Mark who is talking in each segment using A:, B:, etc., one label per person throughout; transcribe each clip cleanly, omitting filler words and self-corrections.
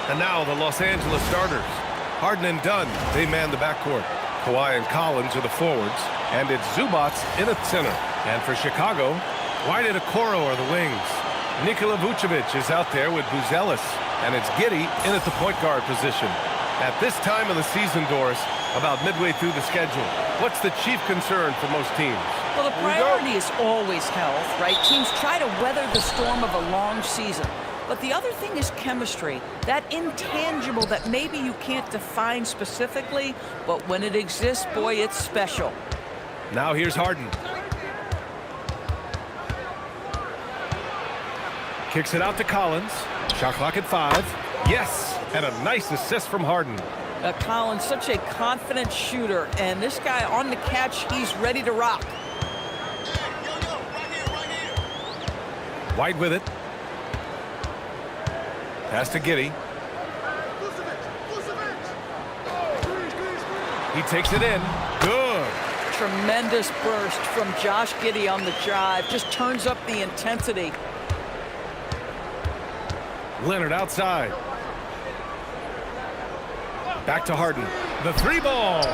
A: And now the Los Angeles starters. Harden and Dunn, they man the backcourt. Kawhi and Collins are the forwards. And it's Zubac in at center. And for Chicago, White and Okoro are the wings. Nikola Vucevic is out there with Buzelis. And it's Giddey in at the point guard position. At this time of the season, Doris, about midway through the schedule, what's the chief concern for most teams?
B: Well, the priority is always health, right? Teams try to weather the storm of a long season. But the other thing is chemistry, that intangible that maybe you can't define specifically, but when it exists, boy, it's special.
A: Now here's Harden. Kicks it out to Collins. Shot clock at 5. Yes, and a nice assist from Harden.
B: Collins, such a confident shooter, and this guy on the catch, he's ready to rock.
A: White with it. Pass to Giddey. He takes it in. Good.
B: Tremendous burst from Josh Giddey on the drive. Just turns up the intensity.
A: Leonard outside. Back to Harden. The 3-ball.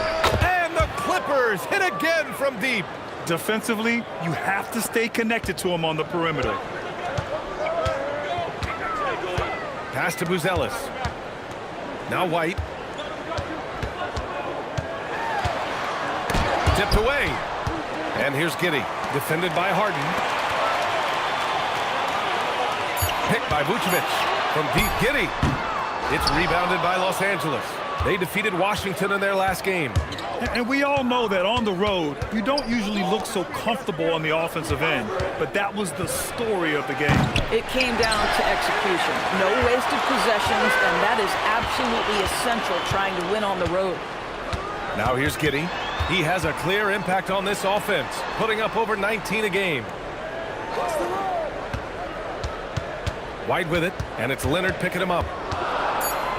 A: And the Clippers hit again from deep.
C: Defensively, you have to stay connected to him on the perimeter.
A: Pass to Buzelis. Now White. Tipped away. And here's Giddey. Defended by Harden. Picked by Vucevic. From deep, Giddey. It's rebounded by Los Angeles. They defeated Washington in their last game.
C: And we all know that on the road, you don't usually look so comfortable on the offensive end. But that was the story of the game.
B: It came down to execution. No wasted possessions, and that is absolutely essential trying to win on the road.
A: Now here's Giddey. He has a clear impact on this offense, putting up over 19 a game. White with it, and it's Leonard picking him up.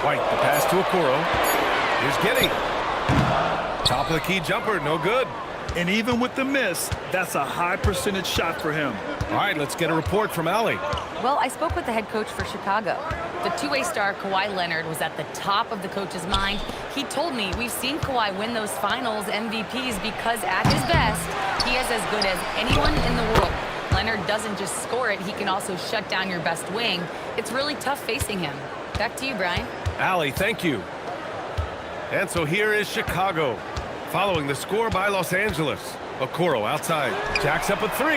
A: White, the pass to Okoro. Here's Giddey. Top of the key jumper, no good.
C: And even with the miss, that's a high percentage shot for him.
A: All right, let's get a report from Allie.
D: Well, I spoke with the head coach for Chicago. The two-way star, Kawhi Leonard, was at the top of the coach's mind. He told me we've seen Kawhi win those finals MVPs because at his best, he is as good as anyone in the world. Leonard doesn't just score it, he can also shut down your best wing. It's really tough facing him. Back to you, Brian.
A: Allie, thank you. And so here is Chicago, following the score by Los Angeles. Okoro outside. Jacks up a 3.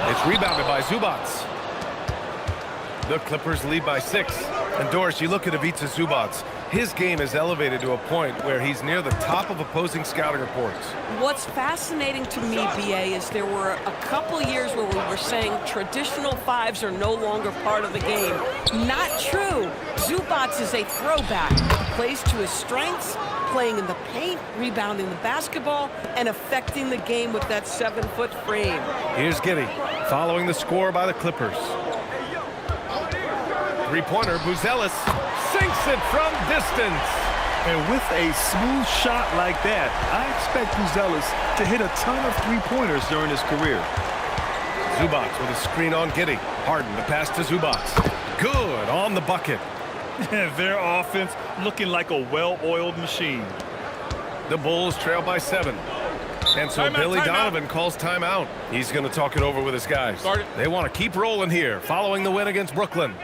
A: It's rebounded by Zubac. The Clippers lead by 6. And Doris, you look at Ivica Zubac. His game is elevated to a point where he's near the top of opposing scouting reports.
B: What's fascinating to me, BA, is there were a couple years where we were saying traditional fives are no longer part of the game. Not true. Zubac is a throwback. Plays to his strengths, playing in the paint, rebounding the basketball, and affecting the game with that 7-foot frame.
A: Here's Giddey, following the score by the Clippers. Three-pointer, Buzelis sinks it from distance.
C: And with a smooth shot like that, I expect Buzelis to hit a ton of three-pointers during his career.
A: Zubac with a screen on Giddey. Harden, the pass to Zubac. Good on the bucket.
C: Their offense looking like a well-oiled machine.
A: The Bulls trail by 7. And so Billy Donovan calls timeout. He's going to talk it over with his guys. They want to keep rolling here following the win against Brooklyn.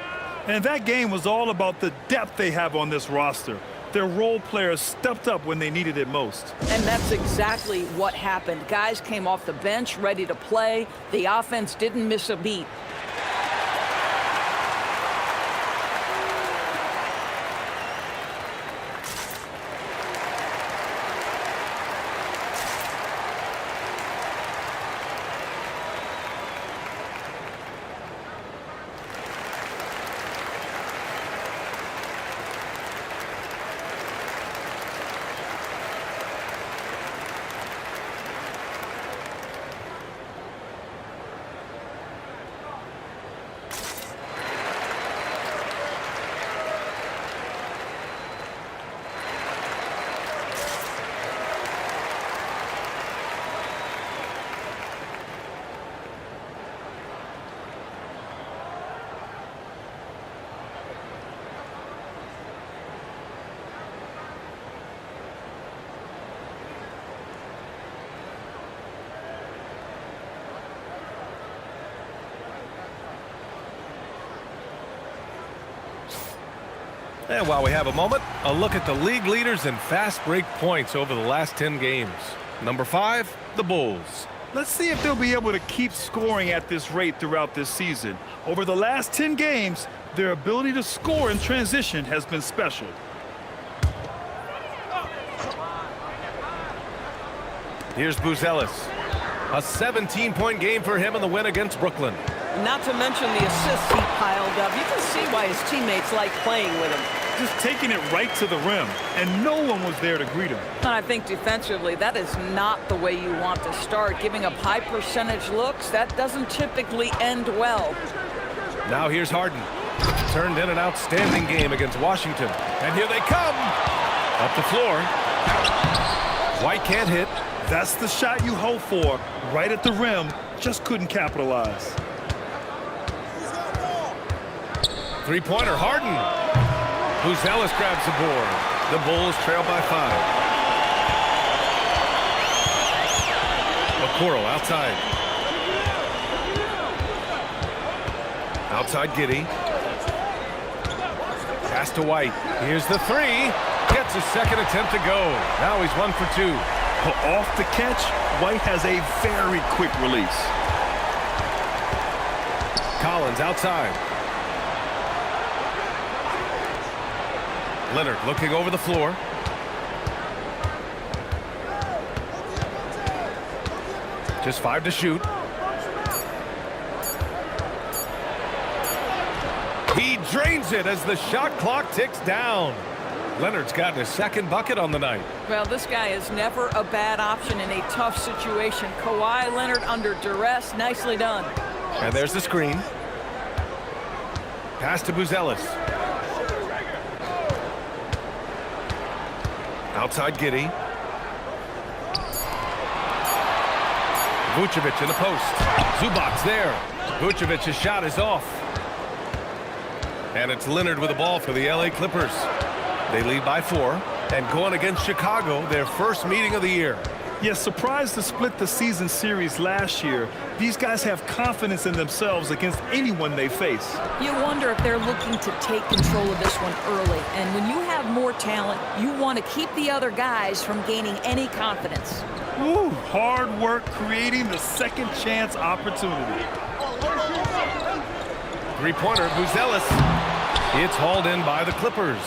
C: And that game was all about the depth they have on this roster. Their role players stepped up when they needed it most.
B: And that's exactly what happened. Guys came off the bench ready to play. The offense didn't miss a beat.
A: And while we have a moment, a look at the league leaders in fast break points over the last 10 games. Number 5, the Bulls.
C: Let's see if they'll be able to keep scoring at this rate throughout this season. Over the last 10 games, their ability to score in transition has been special.
A: Here's Buzelis. A 17-point game for him in the win against Brooklyn.
B: Not to mention the assists he piled up. You can see why his teammates like playing with him.
C: Just taking it right to the rim, and no one was there to greet him.
B: And I think defensively, that is not the way you want to start. Giving up high percentage looks, that doesn't typically end well.
A: Now here's Harden. Turned in an outstanding game against Washington. And here they come. Up the floor. White can't hit.
C: That's the shot you hope for, right at the rim. Just couldn't capitalize.
A: Three-pointer, Harden. Buzelis grabs the board. The Bulls trail by 5. Okoro outside. Outside Giddey. Pass to White. Here's the 3. Gets his second attempt to go. Now he's 1 for 2.
C: Off the catch, White has a very quick release.
A: Collins outside. Leonard looking over the floor. Just 5 to shoot. He drains it as the shot clock ticks down. Leonard's gotten his second bucket on the night.
B: Well, this guy is never a bad option in a tough situation. Kawhi Leonard under duress. Nicely done.
A: And there's the screen. Pass to Buzelis. Outside Giddey. Vucevic in the post. Zubac there. Vucevic's shot is off. And it's Leonard with the ball for the LA Clippers. They lead by 4 and going against Chicago, their first meeting of the year.
C: Yes, surprised to split the season series last year. These guys have confidence in themselves against anyone they face.
E: You wonder if they're looking to take control of this one early. And when you have more talent, you want to keep the other guys from gaining any confidence.
C: Woo, hard work creating the second chance opportunity.
A: Three-pointer, Buzelis. It's hauled in by the Clippers.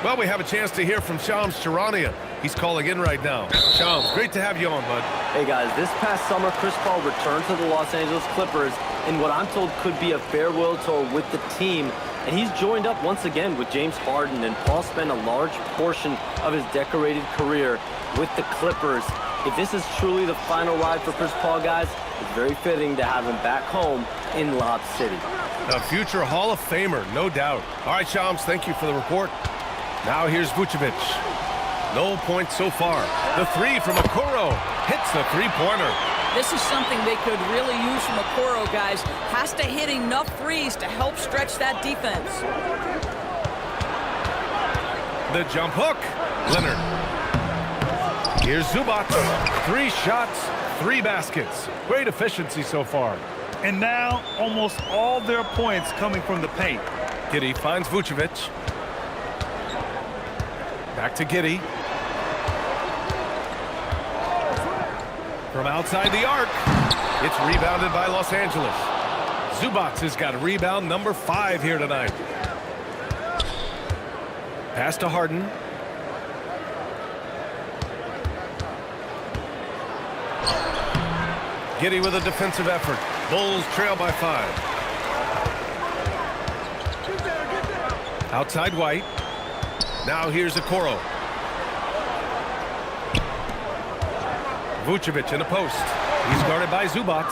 A: Well, we have a chance to hear from Shams Charania. He's calling in right now. Shams, great to have you on, bud.
F: Hey, guys, this past summer, Chris Paul returned to the Los Angeles Clippers in what I'm told could be a farewell tour with the team. And he's joined up once again with James Harden, and Paul spent a large portion of his decorated career with the Clippers. If this is truly the final ride for Chris Paul, guys, it's very fitting to have him back home in Lob City.
A: A future Hall of Famer, no doubt. All right, Shams, thank you for the report. Now here's Vucevic. No points so far. The 3 from Okoro hits the three-pointer.
B: This is something they could really use from Okoro, guys. Has to hit enough threes to help stretch that defense.
A: The jump hook. Leonard. Here's Zubac. 3 shots, 3 baskets. Great efficiency so far.
C: And now, almost all their points coming from the paint.
A: Giddey finds Vucevic. Back to Giddey. From outside the arc. It's rebounded by Los Angeles. Zubac has got rebound number 5 here tonight. Pass to Harden. Giddey with a defensive effort. Bulls trail by 5. Outside White. Now here's Okoro. Vucevic in the post. He's guarded by Zubac.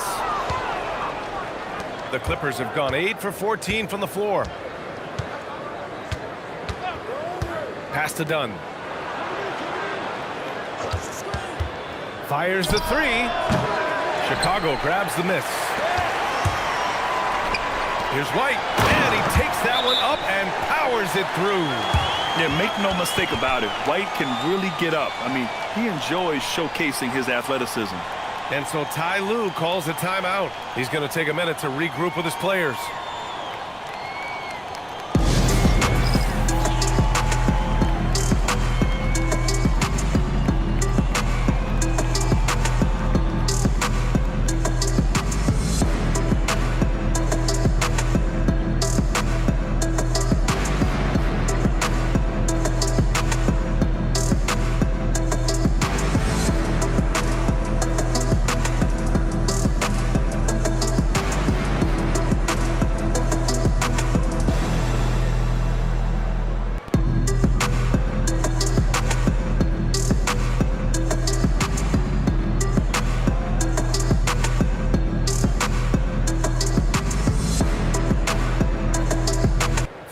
A: The Clippers have gone 8 for 14 from the floor. Pass to Dunn. Fires the 3. Chicago grabs the miss. Here's White, and he takes that one up and powers it through.
C: Yeah, make no mistake about it. White can really get up. I mean, he enjoys showcasing his athleticism.
A: And so Ty Lue calls a timeout. He's going to take a minute to regroup with his players.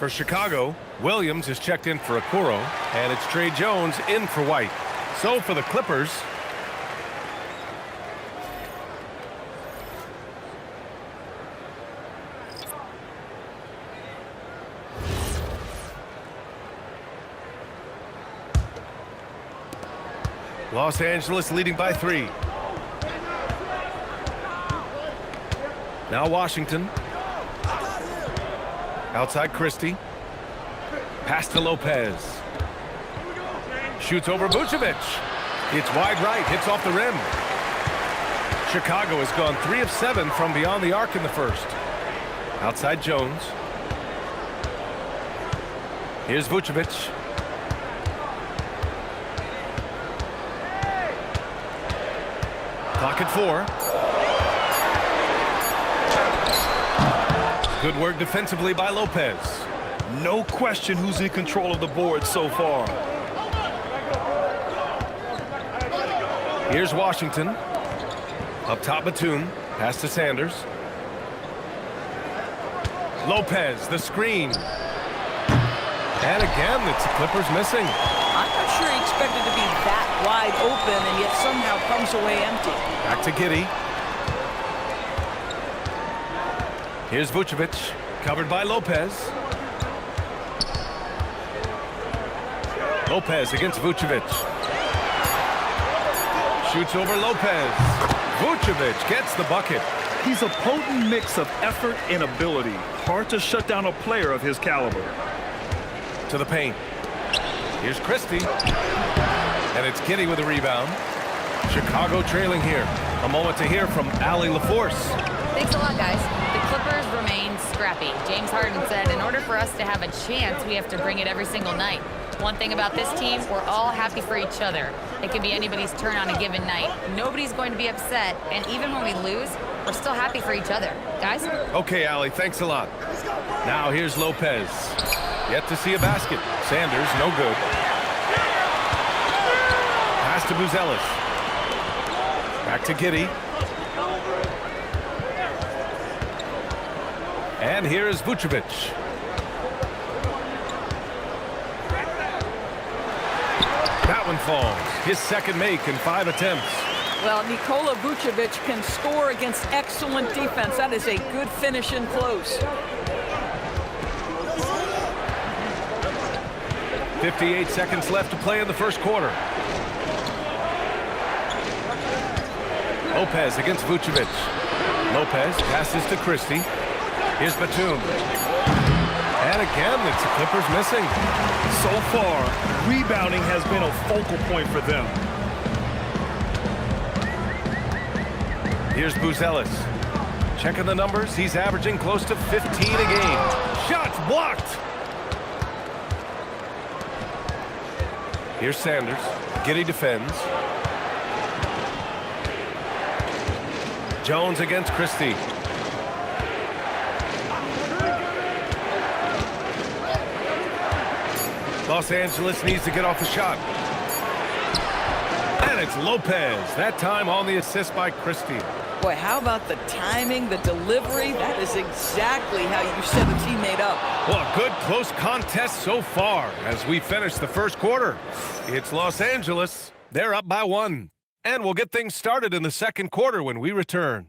A: For Chicago, Williams is checked in for Okoro, and it's Trey Jones in for White. So for the Clippers, Los Angeles leading by 3. Now Washington. Outside Christie. Pass to Lopez. Shoots over Vucevic. It's wide right, hits off the rim. Chicago has gone 3 of 7 from beyond the arc in the first. Outside Jones. Here's Vucevic. Clock at 4. Good work defensively by Lopez.
C: No question who's in control of the board so far.
A: Here's Washington. Up top Batum. Pass to Sanders. Lopez, the screen. And again, it's the Clippers missing.
B: I'm not sure he expected to be that wide open and yet somehow comes away empty.
A: Back to Giddey. Here's Vucevic, covered by Lopez. Lopez against Vucevic. Shoots over Lopez. Vucevic gets the bucket.
C: He's a potent mix of effort and ability. Hard to shut down a player of his caliber.
A: To the paint. Here's Christie. And it's Giddey with a rebound. Chicago trailing here. A moment to hear from Allie LaForce.
D: Thanks a lot, guys. The Clippers remain scrappy. James Harden said, in order for us to have a chance, we have to bring it every single night. One thing about this team, we're all happy for each other. It can be anybody's turn on a given night. Nobody's going to be upset, and even when we lose, we're still happy for each other. Guys?
A: Okay, Allie, thanks a lot. Now here's Lopez. Yet to see a basket. Sanders, no good. Pass to Buzelis. Back to Giddey. And here is Vucevic. That one falls. His second make in 5 attempts.
B: Well, Nikola Vucevic can score against excellent defense. That is a good finish in close.
A: 58 seconds left to play in the first quarter. Lopez against Vucevic. Lopez passes to Christie. Here's Batum. And again, it's the Clippers missing.
C: So far, rebounding has been a focal point for them.
A: Here's Buzelis. Checking the numbers, he's averaging close to 15 a game. Shots blocked! Here's Sanders. Giddey defends. Jones against Christie. Los Angeles needs to get off a shot. And it's Lopez. That time on the assist by Christie.
B: Boy, how about the timing, the delivery? That is exactly how you set a teammate up.
A: Well, a good close contest so far as we finish the first quarter. It's Los Angeles. They're up by 1. And we'll get things started in the second quarter when we return.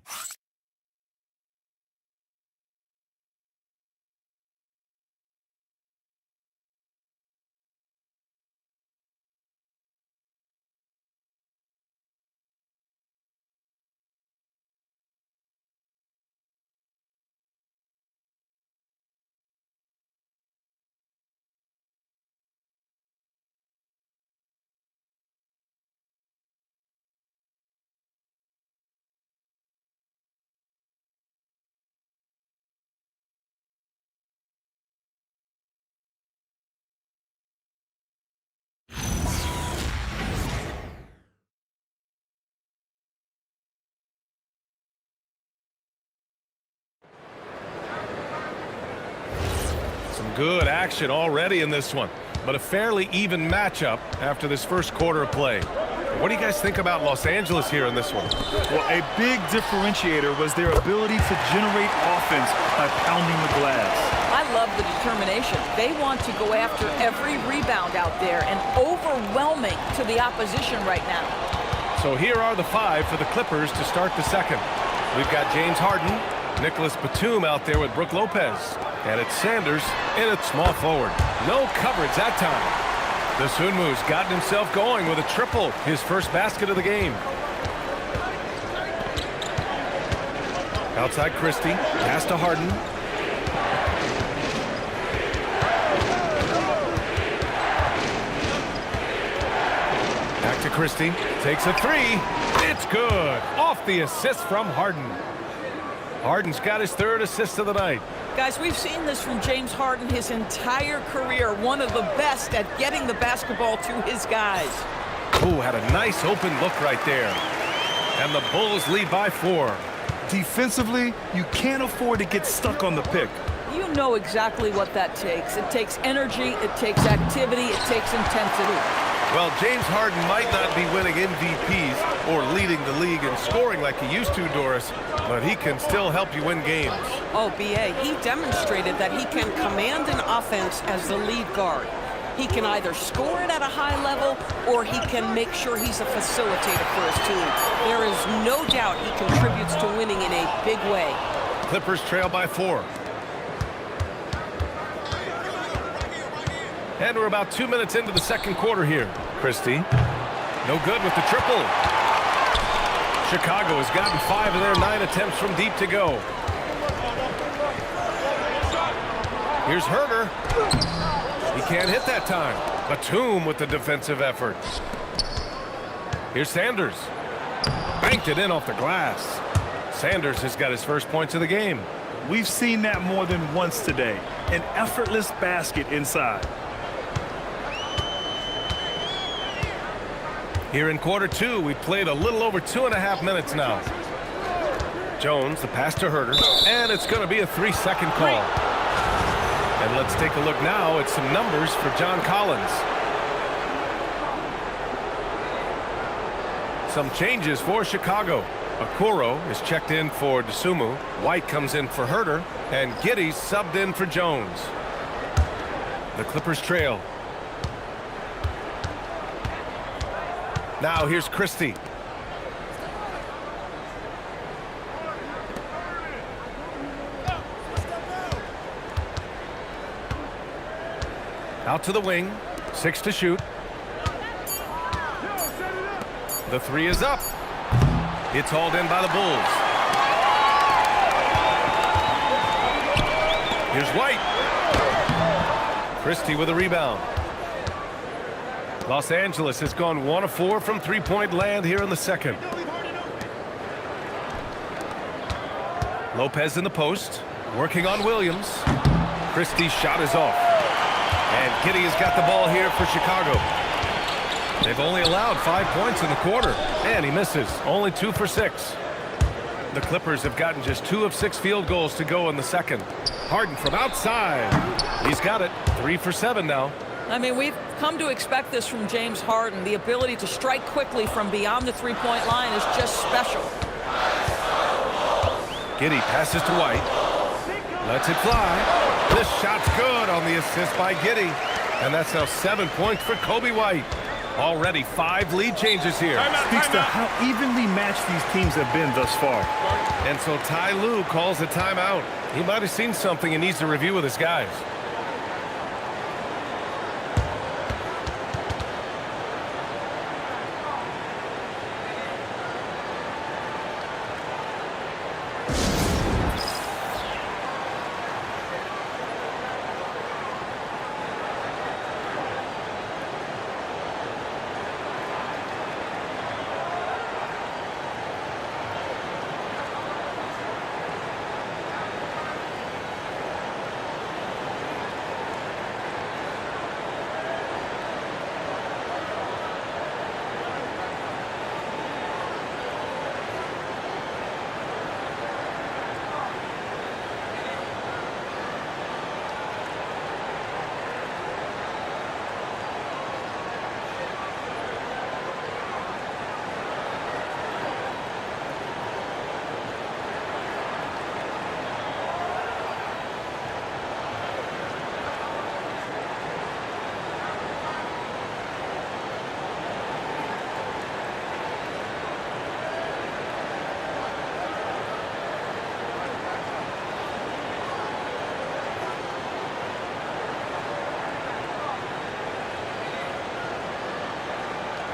A: Some good action already in this one, but a fairly even matchup after this first quarter of play. What do you guys think about Los Angeles here in this one?
C: Well, a big differentiator was their ability to generate offense by pounding the glass.
E: I love the determination. They want to go after every rebound out there and overwhelming to the opposition right now.
A: So here are the 5 for the Clippers to start the second. We've got James Harden, Nicholas Batum out there with Brook Lopez. And it's Sanders in at small forward. No coverage that time. The Sunmu's gotten himself going with a triple, his first basket of the game. Outside Christie, pass to Harden. Back to Christie, takes a 3. It's good. Off the assist from Harden. Harden's got his 3rd assist of the night.
E: Guys, we've seen this from James Harden his entire career. One of the best at getting the basketball to his guys.
A: Ooh, had a nice open look right there. And the Bulls lead by 4.
C: Defensively, you can't afford to get stuck on the pick.
E: You know exactly what that takes. It takes energy, it takes activity, it takes intensity.
A: Well, James Harden might not be winning MVPs or leading the league in scoring like he used to, Doris, but he can still help you win games.
B: Oh, B.A., he demonstrated that he can command an offense as the lead guard. He can either score it at a high level or he can make sure he's a facilitator for his team. There is no doubt he contributes to winning in a big way.
A: Clippers trail by 4. And we're about 2 minutes into the second quarter here. Christie, no good with the triple. Chicago has gotten 5 of their 9 attempts from deep to go. Here's Herter. He can't hit that time. Batum with the defensive effort. Here's Sanders. Banked it in off the glass. Sanders has got his first points of the game.
C: We've seen that more than once today. An effortless basket inside.
A: Here in quarter 2, we've played a little over 2.5 minutes now. Jones, the pass to Herter, and it's going to be a 3-second call. And let's take a look now at some numbers for John Collins. Some changes for Chicago. Okoro is checked in for Dosunmu. White comes in for Herter, and Giddey subbed in for Jones. The Clippers trail. Now here's Christie. Out to the wing. 6 to shoot. The 3 is up. It's hauled in by the Bulls. Here's White. Christie with a rebound. Los Angeles has gone 1 of 4 from three-point land here in the second. Lopez in the post, working on Williams. Christie's shot is off. And Giddey has got the ball here for Chicago. They've only allowed 5 points in the quarter, and he misses. Only 2 for 6. The Clippers have gotten just 2 of 6 field goals to go in the second. Harden from outside. He's got it. 3 for 7 now.
E: I mean, we've come to expect this from James Harden. The ability to strike quickly from beyond the three-point line is just special.
A: Giddey passes to White. Lets it fly. This shot's good on the assist by Giddey. And that's now 7 points for Coby White. Already 5 lead changes here.
C: Speaks to how evenly matched these teams have been thus far.
A: And so Ty Lue calls a timeout. He might have seen something and needs to review with his guys.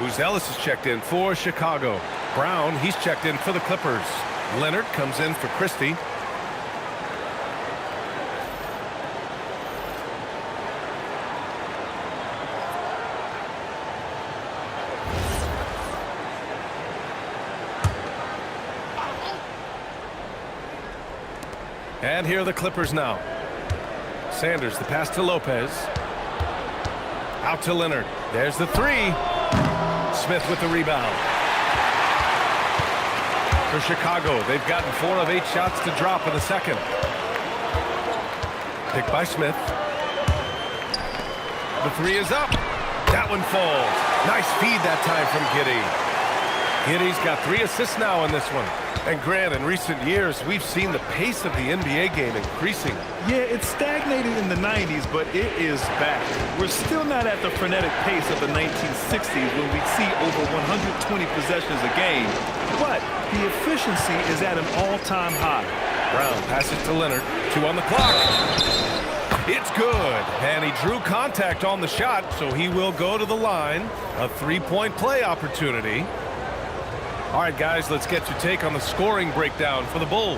A: Buzelis is checked in for Chicago. Brown, he's checked in for the Clippers. Leonard comes in for Christie. And here are the Clippers now. Sanders, the pass to Lopez. Out to Leonard. There's the three. Smith with the rebound. For Chicago, they've gotten 4 of 8 shots to drop in the second. Picked by Smith. The three is up. That one falls. Nice feed that time from Giddey. Giddey's got 3 assists now in this one. And Grant, in recent years, we've seen the pace of the NBA game increasing.
C: Yeah, it stagnated in the 90s, but it is back. We're still not at the frenetic pace of the 1960s when we'd see over 120 possessions a game, but the efficiency is at an all-time high.
A: Brown passes to Leonard. 2 on the clock. It's good. And he drew contact on the shot, so he will go to the line. A 3-point play opportunity. All right, guys, let's get your take on the scoring breakdown for the Bulls.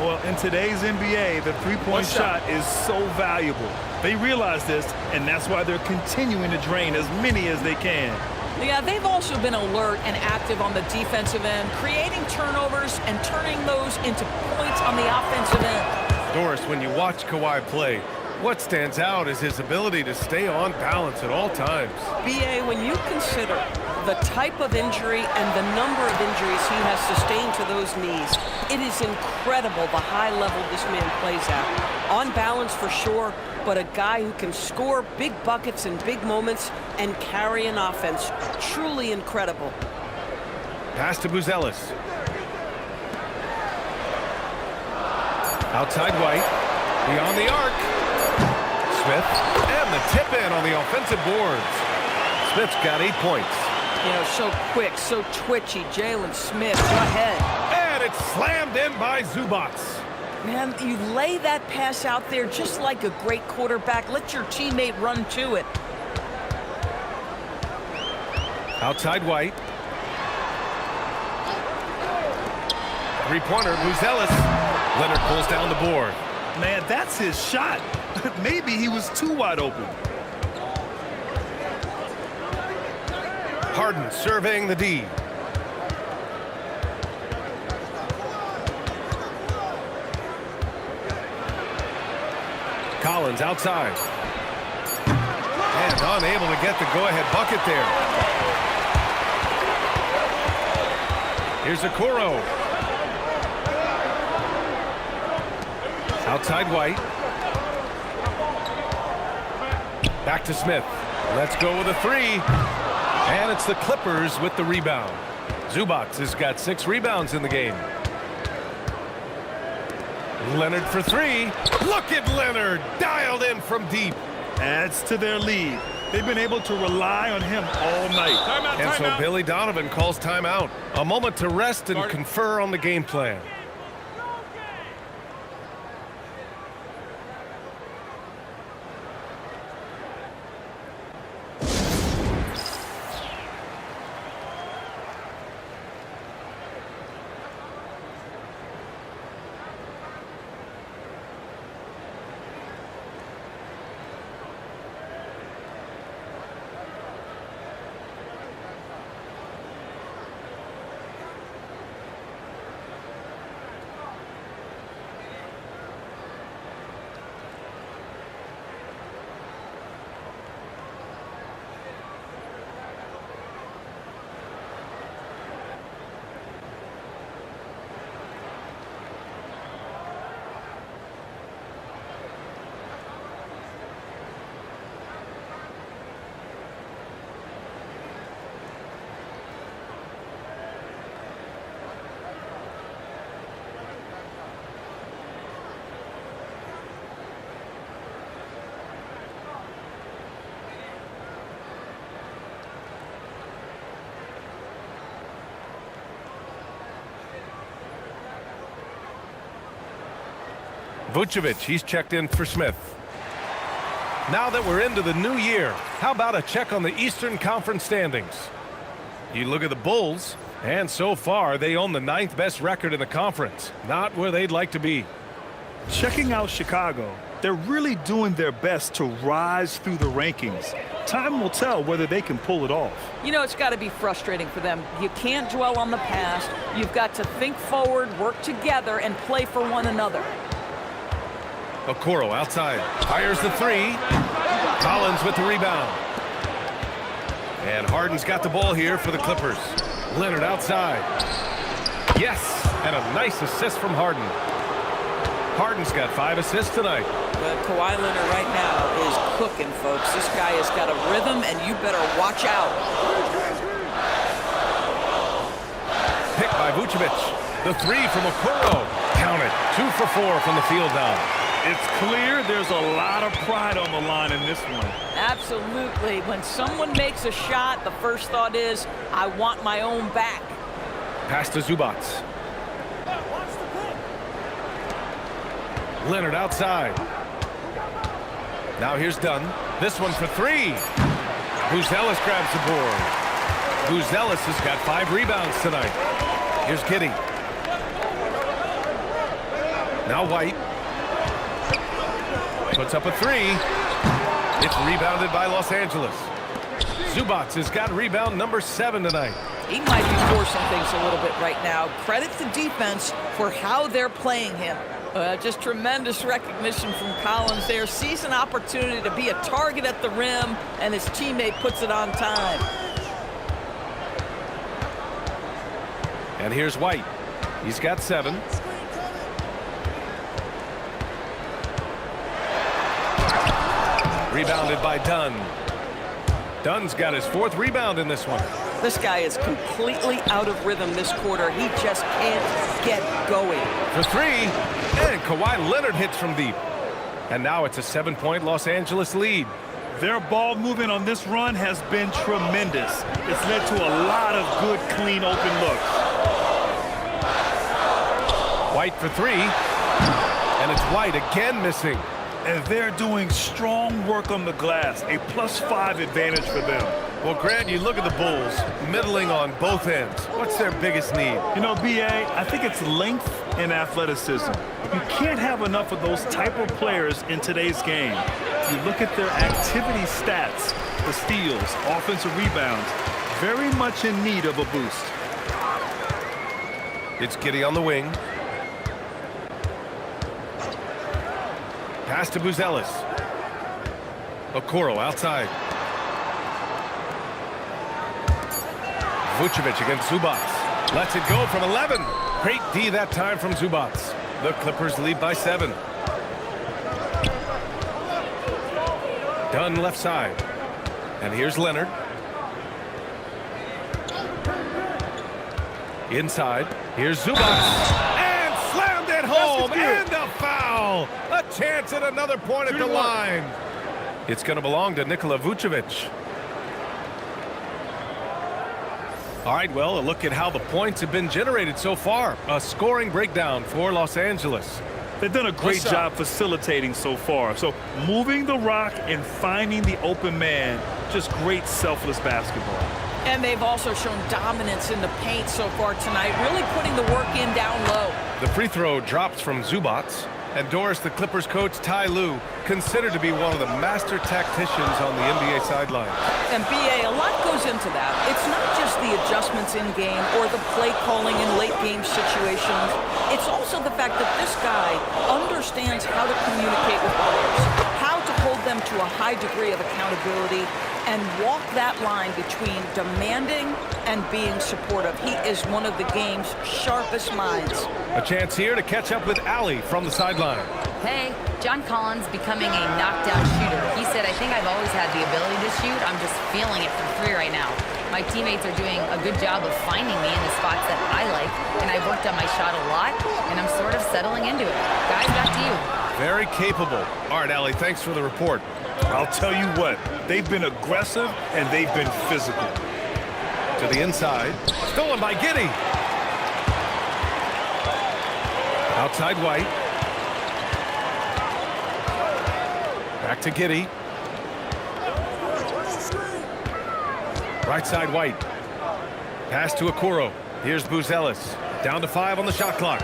C: Well, in today's NBA, the three-point shot is so valuable. They realize this, and that's why they're continuing to drain as many as they can.
E: Yeah, they've also been alert and active on the defensive end, creating turnovers and turning those into points on the offensive end.
A: Doris, when you watch Kawhi play, what stands out is his ability to stay on balance at all times.
B: B.A., when you consider the type of injury and the number of injuries he has sustained to those knees, it is incredible the high level this man plays at. On balance for sure, but a guy who can score big buckets in big moments and carry an offense. Truly incredible.
A: Pass to Buzelis. Outside White. Beyond the arc. Smith. And the tip in on the offensive boards. Smith's got 8 points.
B: You know, so quick, so twitchy. Jalen Smith, go ahead.
A: And it's slammed in by Zubac.
B: Man, you lay that pass out there just like a great quarterback. Let your teammate run to it.
A: Outside White. Three-pointer, Buzelis. Leonard pulls down the board.
C: Man, that's his shot. Maybe he was too wide open.
A: Harden surveying the D. Collins outside. And unable to get the go-ahead bucket there. Here's Okoro. Outside White. Back to Smith. Let's go with a three. And it's the Clippers with the rebound. Zubac has got 6 rebounds in the game. Leonard for 3. Look at Leonard, dialed in from deep.
C: Adds to their lead. They've been able to rely on him all night.
A: And so Billy Donovan calls timeout. A moment to rest and confer on the game plan. Vucevic, he's checked in for Smith. Now that we're into the new year, how about a check on the Eastern Conference standings? You look at the Bulls, and so far they own the 9th best record in the conference. Not where they'd like to be.
C: Checking out Chicago, they're really doing their best to rise through the rankings. Time will tell whether they can pull it off.
E: You know, it's got to be frustrating for them. You can't dwell on the past. You've got to think forward, work together, and play for one another.
A: Okoro outside. Fires the three. Collins with the rebound. And Harden's got the ball here for the Clippers. Leonard outside. Yes, and a nice assist from Harden. Harden's got 5 assists tonight.
B: But Kawhi Leonard right now is cooking, folks. This guy has got a rhythm, and you better watch out.
A: Picked by Vucevic. The three from Okoro. Counted. 2 for 4 from the field now.
C: It's clear there's a lot of pride on the line in this one.
E: Absolutely. When someone makes a shot, the first thought is, I want my own back.
A: Pass to Zubac. Leonard outside. Now here's Dunn. This one for 3. Buzelis grabs the board. Buzelis has got 5 rebounds tonight. Here's Giddey. Now White. Puts up a 3. It's rebounded by Los Angeles. Zubac has got rebound number 7 tonight.
E: He might be forcing things a little bit right now. Credit the defense for how they're playing him. Just tremendous recognition from Collins there. Sees an opportunity to be a target at the rim, and his teammate puts it on time.
A: And here's White. He's got 7. Rebounded by Dunn. Dunn's got his 4th rebound in this one.
B: This guy is completely out of rhythm this quarter. He just can't get going.
A: For 3, and Kawhi Leonard hits from deep. And now it's a 7-point Los Angeles lead.
C: Their ball movement on this run has been tremendous. It's led to a lot of good, clean, open looks.
A: White for 3, and it's White again missing.
C: And they're doing strong work on the glass, a +5 advantage for them.
A: Well, Grant, you look at the Bulls, middling on both ends. What's their biggest need?
C: You know, B.A., I think it's length and athleticism. You can't have enough of those type of players in today's game. You look at their activity stats, the steals, offensive rebounds, very much in need of a boost.
A: It's Giddey on the wing. Pass to Buzelis. Okoro outside. Vucevic against Zubac. Lets it go from 11. Great D that time from Zubac. The Clippers lead by 7. Dunn left side. And here's Leonard. Inside. Here's Zubac. And slammed it home. And a foul. A chance at another point at the line. It's going to belong to Nikola Vucevic. All right, well, a look at how the points have been generated so far. A scoring breakdown for Los Angeles.
C: They've done a great job facilitating so far. So moving the rock and finding the open man, just great selfless basketball.
E: And they've also shown dominance in the paint so far tonight, really putting the work in down low.
A: The free throw drops from Zubac. And Doris, the Clippers coach, Ty Lue, considered to be one of the master tacticians on the NBA sideline.
E: And B.A., a lot goes into that. It's not just the adjustments in game or the play calling in late game situations. It's also the fact that this guy understands how to communicate with players, how to hold them to a high degree of accountability, and walk that line between demanding and being supportive. He is one of the game's sharpest minds.
A: A chance here to catch up with Allie from the sideline.
D: Hey, John Collins becoming a knockdown shooter. He said, I think I've always had the ability to shoot. I'm just feeling it from 3 right now. My teammates are doing a good job of finding me in the spots that I like, and I've worked on my shot a lot, and I'm sort of settling into it. Guys, back to you.
A: Very capable. All right, Allie, thanks for the report.
C: I'll tell you what, they've been aggressive and they've been physical.
A: To the inside. Stolen by Giddey. Outside White. Back to Giddey. Right side White. Pass to Okoro. Here's Buzelis. Down to 5 on the shot clock.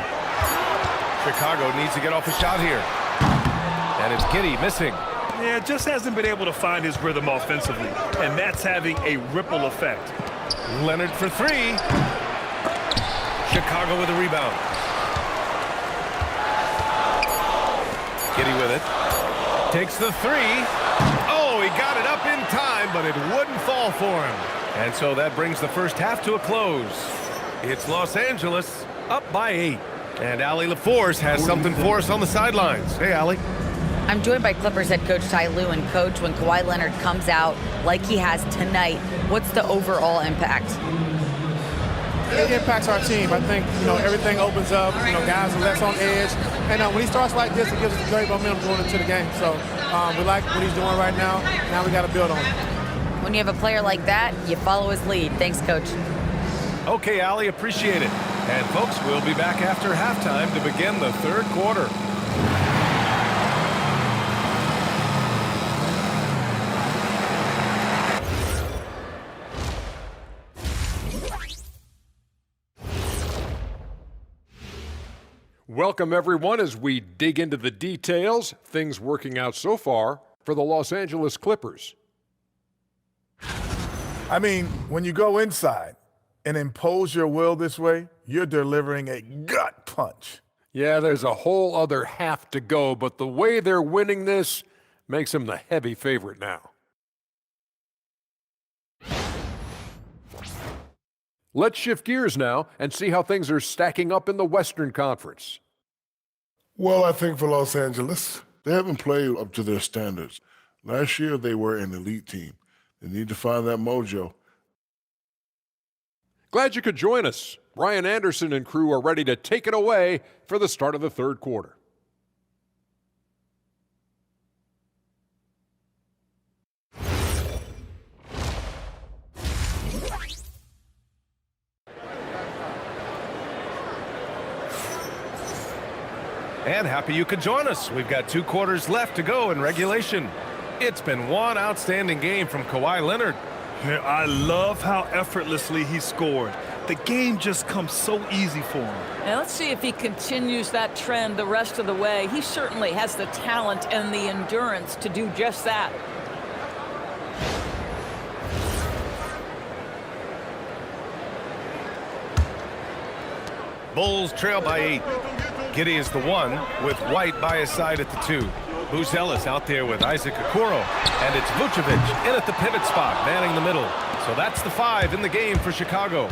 A: Chicago needs to get off a shot here. And it's Giddey missing.
C: Yeah, just hasn't been able to find his rhythm offensively, and that's having a ripple effect.
A: Leonard for 3. Chicago with a rebound. Giddey with it. Takes the 3. Oh, he got it up in time, but it wouldn't fall for him. And so that brings the first half to a close. It's Los Angeles up by 8. And Allie LaForce has something for us on the sidelines. Hey, Allie.
D: I'm joined by Clippers head coach Ty Lue. And coach, when Kawhi Leonard comes out like he has tonight, what's the overall impact?
G: It impacts our team. I think, everything opens up, guys are less on edge. And when he starts like this, it gives us great momentum going into the game. So we like what he's doing right now. Now we got to build on it.
D: When you have a player like that, you follow his lead. Thanks, coach.
A: Okay, Allie, appreciate it. And folks, we'll be back after halftime to begin the third quarter.
H: Welcome, everyone, as we dig into the details. Things working out so far for the Los Angeles Clippers.
I: I mean, when you go inside and impose your will this way, you're delivering a gut punch.
H: Yeah, there's a whole other half to go, but the way they're winning this makes them the heavy favorite now. Let's shift gears now and see how things are stacking up in the Western Conference.
I: Well, I think for Los Angeles, they haven't played up to their standards. Last year, they were an elite team. They need to find that mojo.
H: Glad you could join us. Brian Anderson and crew are ready to take it away for the start of the third quarter.
A: And happy you could join us. We've got 2 quarters left to go in regulation. It's been one outstanding game from Kawhi Leonard.
C: Yeah, I love how effortlessly he scored. The game just comes so easy for him.
E: Now let's see if he continues that trend the rest of the way. He certainly has the talent and the endurance to do just that.
A: Bulls trail by 8. Giddey is the 1 with White by his side at the 2. Buzelis out there with Isaac Okoro. And it's Vucevic in at the pivot spot, manning the middle. So that's the 5 in the game for Chicago.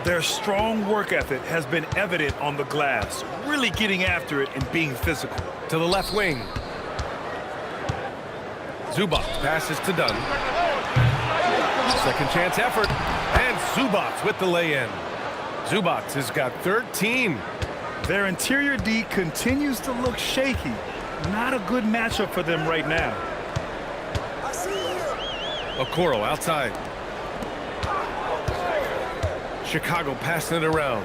C: Their strong work ethic has been evident on the glass, really getting after it and being physical.
A: To the left wing. Zubac passes to Dunn. Second chance effort. And Zubac with the lay-in. Zubac has got 13.
C: Their interior D continues to look shaky. Not a good matchup for them right now.
A: Okoro outside. Chicago passing it around.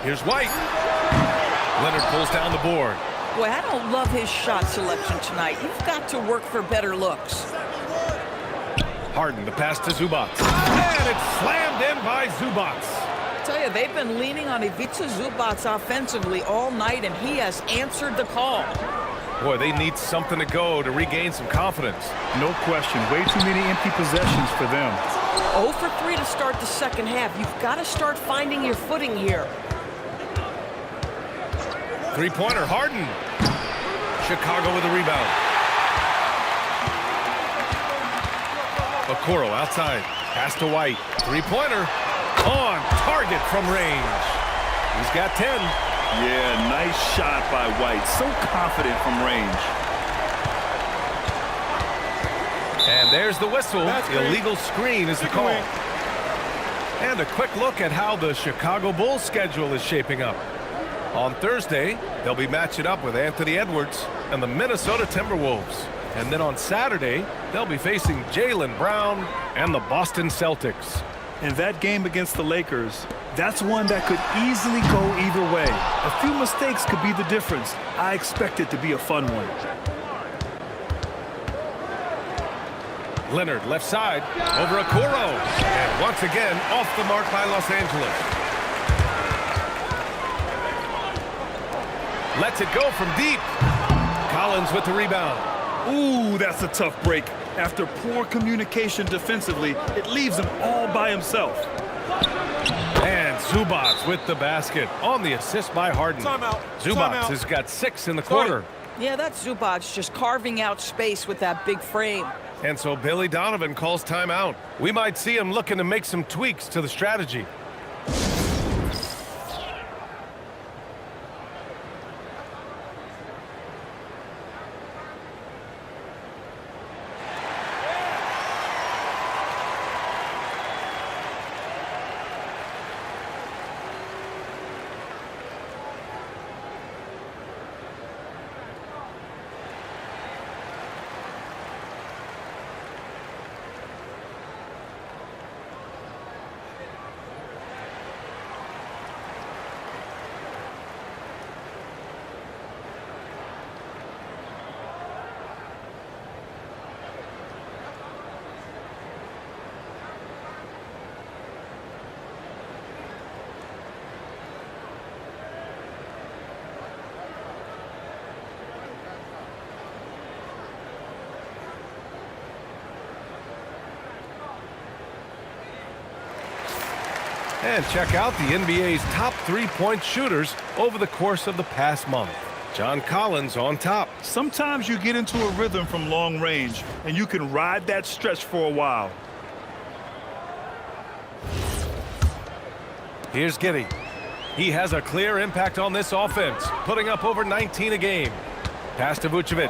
A: Here's White. Leonard pulls down the board.
E: Boy, I don't love his shot selection tonight. You've got to work for better looks.
A: Harden, the pass to Zubac. And it's slammed in by Zubac.
E: I tell you, they've been leaning on Ivica Zubac offensively all night, and he has answered the call.
A: Boy, they need something to go to regain some confidence.
C: No question. Way too many empty possessions for them.
E: 0 for 3 to start the second half. You've got to start finding your footing here.
A: Three-pointer, Harden. Chicago with a rebound. Okoro outside. Pass to White. Three-pointer. On target from range. He's got 10.
C: Yeah, nice shot by White. So confident from range.
A: And there's the whistle. Illegal screen is the call. And a quick look at how the Chicago Bulls schedule is shaping up. On Thursday, they'll be matching up with Anthony Edwards and the Minnesota Timberwolves. And then on Saturday, they'll be facing Jaylen Brown and the Boston Celtics.
C: And that game against the Lakers, that's one that could easily go either way. A few mistakes could be the difference. I expect it to be a fun one.
A: Leonard left side over Okoro. And once again, off the mark by Los Angeles. Lets it go from deep. Collins with the rebound.
C: Ooh, that's a tough break. After poor communication defensively, it leaves him all by himself.
A: And Zubac with the basket on the assist by Harden.
C: Timeout.
A: Zubac
C: Timeout.
A: has got 6 in the quarter.
E: Yeah, that's Zubac just carving out space with that big frame.
A: And so Billy Donovan calls timeout. We might see him looking to make some tweaks to the strategy. And check out the NBA's top three-point shooters over the course of the past month. John Collins on top.
C: Sometimes you get into a rhythm from long range, and you can ride that stretch for a while.
A: Here's Giddey. He has a clear impact on this offense, putting up over 19 a game. Pass to Vucevic.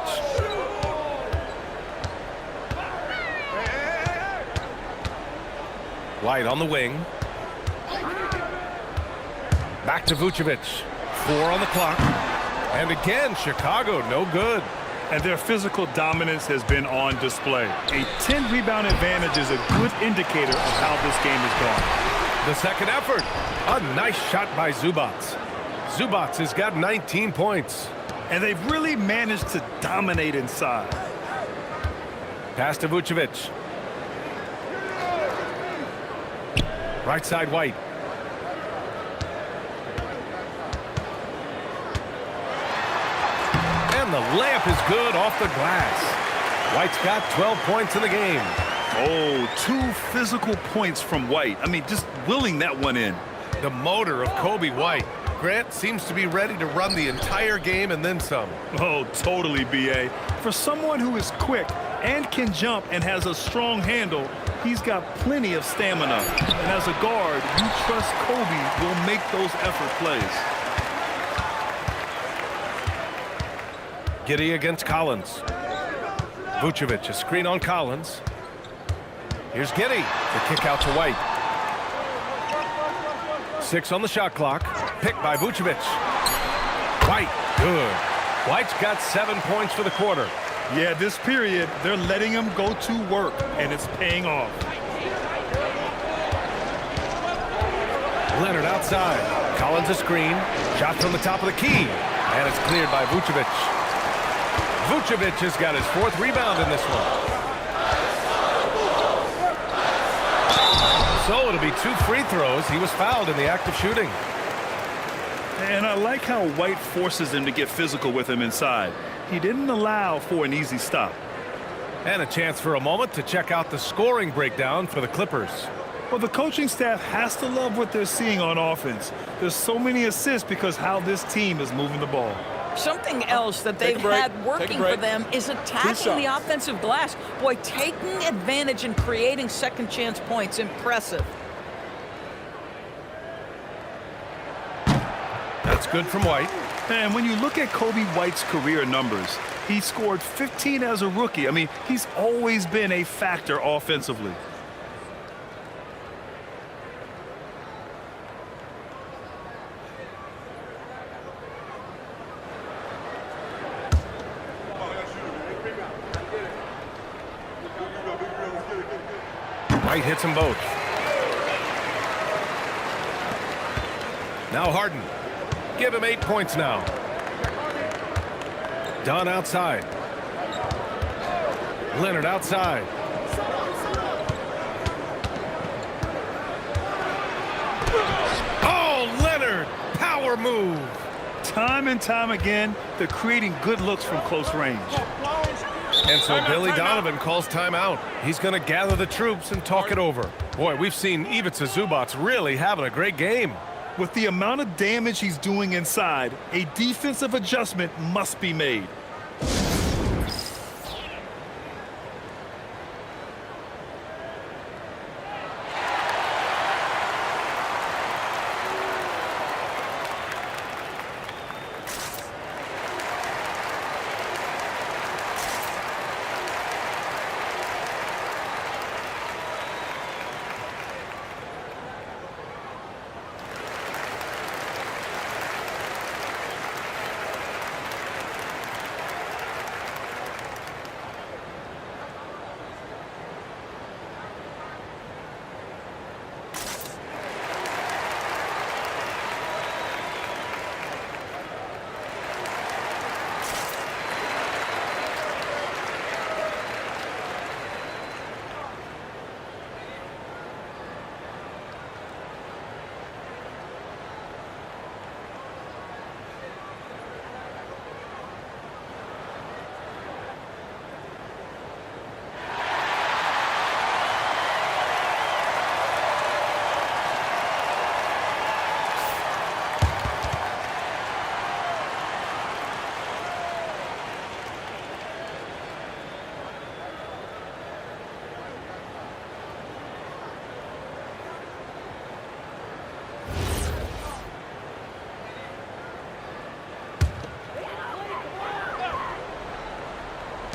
A: White on the wing. Back to Vucevic. 4 on the clock. And again, Chicago no good.
C: And their physical dominance has been on display. A 10-rebound advantage is a good indicator of how this game has gone.
A: The second effort. A nice shot by Zubac. Zubac has got 19 points.
C: And they've really managed to dominate inside.
A: Pass to Vucevic. Right side, White. And the layup is good off the glass. White's got 12 points in the game.
C: Oh, 2 physical points from White. I mean, just willing that one in.
A: The motor of Kobe White. Grant seems to be ready to run the entire game and then some.
C: Oh, totally, B.A. For someone who is quick and can jump and has a strong handle, he's got plenty of stamina. And as a guard, you trust Kobe will make those effort plays.
A: Giddey against Collins. Vucevic, a screen on Collins. Here's Giddey. The kick out to White. 6 on the shot clock. Picked by Vucevic. White, good. White's got 7 points for the quarter.
C: Yeah, this period, they're letting him go to work, and it's paying off.
A: Leonard outside. Collins a screen. Shot from the top of the key. And it's cleared by Vucevic. Vucevic has got his 4th rebound in this one. So it'll be 2 free throws. He was fouled in the act of shooting.
C: And I like how White forces him to get physical with him inside. He didn't allow for an easy stop.
A: And a chance for a moment to check out the scoring breakdown for the Clippers.
C: Well, the coaching staff has to love what they're seeing on offense. There's so many assists because how this team is moving the ball.
E: Something else that they've had working for them is attacking the offensive glass. Boy, taking advantage and creating second chance points. Impressive.
A: That's good from White.
C: And when you look at Kobe White's career numbers, he scored 15 as a rookie. I mean, he's always been a factor offensively.
A: White hits them both. Now Harden. Give him 8 points now. Dunn outside. Leonard outside. power move.
C: Time and time again, they're creating good looks from close range.
A: And so Billy Donovan calls timeout. He's going to gather the troops and talk it over. Boy, we've seen Ivica Zubac really having a great game.
C: With the amount of damage he's doing inside, a defensive adjustment must be made.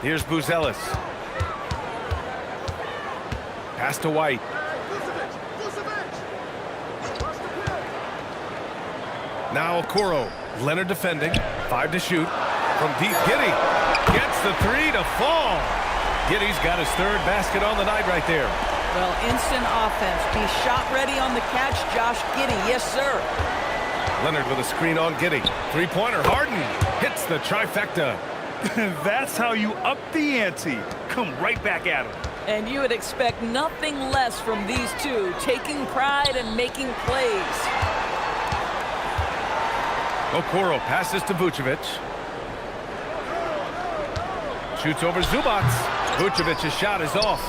A: Here's Buzelis. Pass to White. Now Okoro. Leonard defending. 5 to shoot. From deep, Giddey gets the 3 to fall. Giddey's got his 3rd basket on the night right there.
E: Well, instant offense. Be shot ready on the catch, Josh Giddey. Yes, sir.
A: Leonard with a screen on Giddey. 3-pointer. Harden hits the trifecta.
C: That's how you up the ante. Come right back at him.
E: And you would expect nothing less from these two, taking pride and making plays.
A: Okoro passes to Vucevic. Shoots over Zubac. Vucevic's shot is off.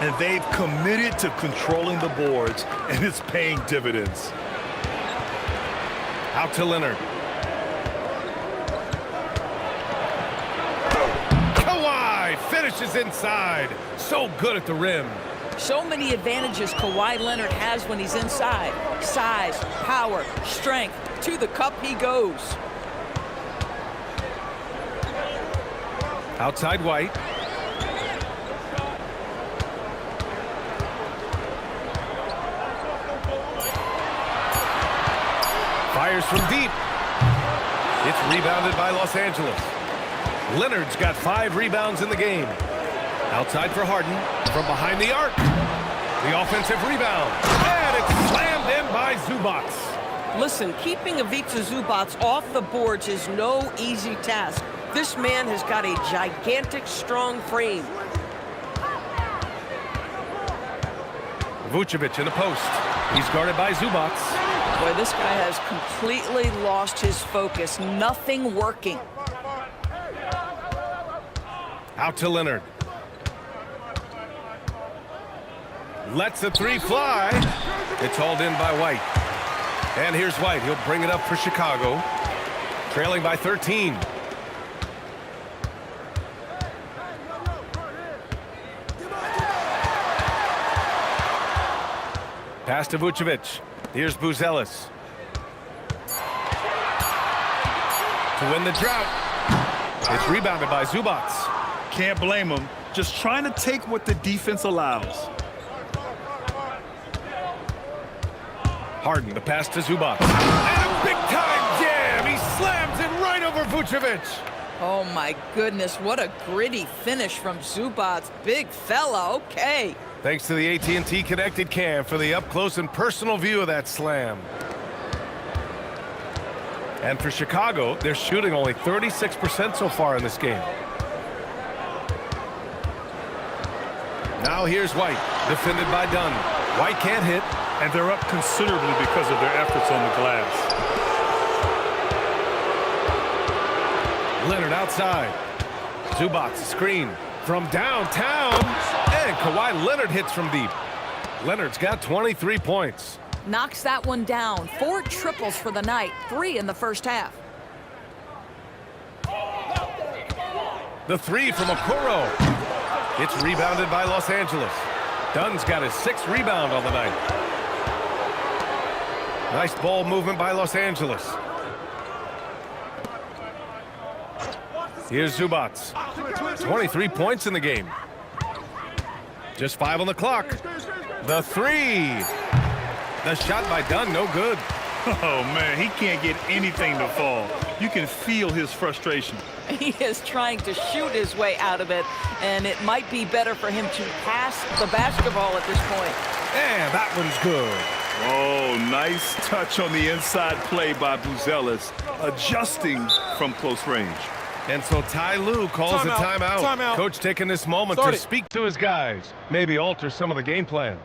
C: And they've committed to controlling the boards, and it's paying dividends.
A: Out to Leonard. Kawhi finishes inside. So good at the rim.
E: So many advantages Kawhi Leonard has when he's inside. Size, power, strength. To the cup he goes.
A: Outside White. Fires from deep. It's rebounded by Los Angeles. Leonard's got 5 rebounds in the game. Outside for Harden. From behind the arc. The offensive rebound. And it's slammed in by Zubac.
E: Listen, keeping Ivica Zubac off the boards is no easy task. This man has got a gigantic, strong frame.
A: Vucevic in the post. He's guarded by Zubac.
E: Boy, this guy has completely lost his focus. Nothing working.
A: Out to Leonard. Lets the 3 fly. It's hauled in by White. And here's White. He'll bring it up for Chicago. Trailing by 13. Pass to Vucevic. Here's Buzelis. To win the drought. It's rebounded by Zubac.
C: Can't blame him. Just trying to take what the defense allows.
A: Harden, the pass to Zubac. And a big-time jam! He slams it right over Vucevic.
E: Oh, my goodness. What a gritty finish from Zubac. Big fella. Okay.
A: Thanks to the AT&T Connected Cam for the up-close and personal view of that slam. And for Chicago, they're shooting only 36% so far in this game. Now here's White, defended by Dunn. White can't hit.
C: And they're up considerably because of their efforts on the glass.
A: Leonard outside. Zubac screen from downtown. And Kawhi Leonard hits from deep. Leonard's got 23 points.
E: Knocks that one down. 4 triples for the night, 3 in the first half.
A: The three from Okoro. It's rebounded by Los Angeles. Dunn's got his 6th rebound on the night. Nice ball movement by Los Angeles. Here's Zubac. 23 points in the game. Just 5 on the clock. The three. The shot by Dunn, no good.
C: Oh, man, he can't get anything to fall. You can feel his frustration.
E: He is trying to shoot his way out of it, and it might be better for him to pass the basketball at this point.
A: And that one's good.
C: Oh, nice touch on the inside play by Buzelis, adjusting from close range.
A: And so Ty Lue calls a timeout.
G: Timeout.
A: Coach taking this moment
G: Start
A: to
G: it.
A: speak to his guys. Maybe alter some of the game plan.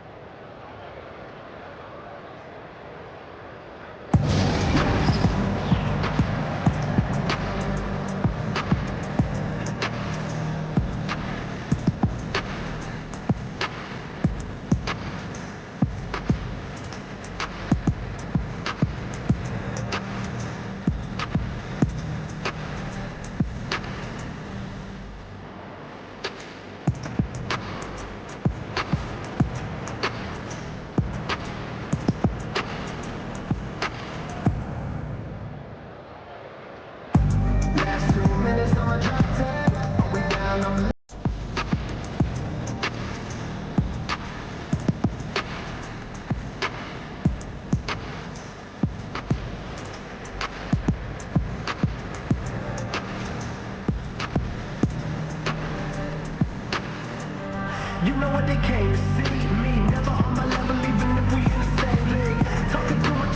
J: You know what they came to see me, never on my level, even if we in the same league. Talking too much.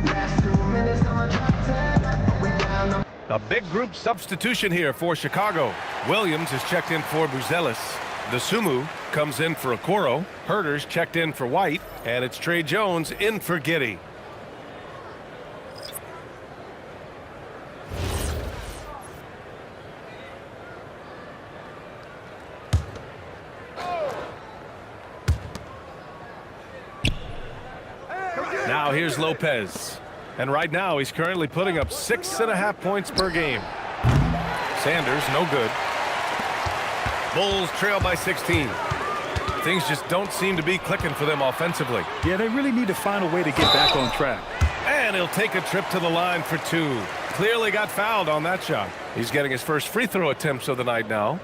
J: Last 2 minutes on my top 10, we down.
A: A big group substitution here for Chicago. Williams is checked in for Buzelis. Dosunmu comes in for Okoro. Herter's checked in for White. And it's Trey Jones in for Giddey. Now here's Lopez. And right now he's currently putting up 6.5 points per game. Sanders, no good. Bulls trail by 16. Things just don't seem to be clicking for them offensively.
C: Yeah, they really need to find a way to get back on track.
A: And he'll take a trip to the line for 2. Clearly got fouled on that shot. He's getting his first free throw attempts of the night now.